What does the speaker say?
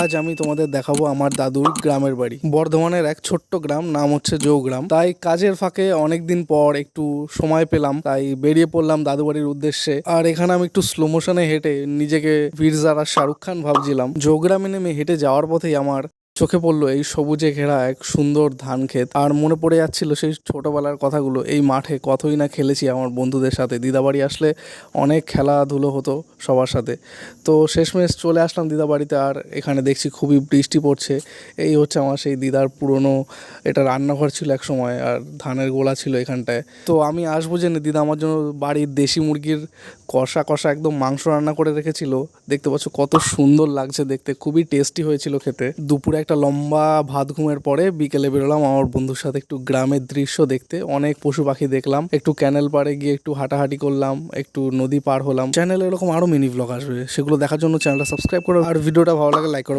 আজ আমি তোমাদের দেখাবো আমার দাদুর গ্রামের বাড়ি। বর্ধমানের এক ছোট্ট গ্রাম, নাম হচ্ছে জৌগ্রাম। তাই কাজের ফাঁকে অনেকদিন পর একটু সময় পেলাম, তাই বেরিয়ে পড়লাম দাদু বাড়ির উদ্দেশ্যে। আর এখানে আমি একটু স্লো মোশনে হেঁটে নিজেকে বীরজার আর শাহরুখ খান ভাবছিলাম। জৌগ্রামে নেমে হেঁটে যাওয়ার পথেই আমার চোখে পড়লো এই সবুজে ঘেরা এক সুন্দর ধান ক্ষেত। আর মনে পড়ে যাচ্ছিল সেই ছোটবেলার কথাগুলো। এই মাঠে কতই না খেলেছি আমার বন্ধুদের সাথে। দিদাবাড়ি আসলে অনেক খেলাধুলো হতো সবার সাথে। তো শেষমেশ চলে আসলাম দিদাবাড়িতে, আর এখানে দেখছি খুবই বৃষ্টি পড়ছে। এই হচ্ছে আমার সেই দিদার পুরনো, এটা রান্নাঘর ছিল এক সময়, আর ধানের গোলা ছিল এখানটায়। তো আমি আসবো জেনে দিদা আমার জন্য বাড়ির দেশি মুরগির কষা কষা একদম মাংস রান্না করে রেখেছিল। দেখতে পাচ্ছ কত সুন্দর লাগছে দেখতে, খুবই টেস্টি হয়েছিল খেতে। দুপুরে একটা লম্বা ভাত ঘুমের পরে বিকেলে বেরোলাম আমার বন্ধুর সাথে একটু গ্রামের দৃশ্য দেখতে। অনেক পশু পাখি দেখলাম, একটু ক্যানেল পাড়ে গিয়ে একটু হাঁটাহাঁটি করলাম, একটু নদী পার হলাম। চ্যানেলে এরকম আরো মিনি ব্লগ আসবে, সেগুলো দেখার জন্য চ্যানেলটা সাবস্ক্রাইব করো, আর ভিডিওটা ভালো লাগে লাইক করো।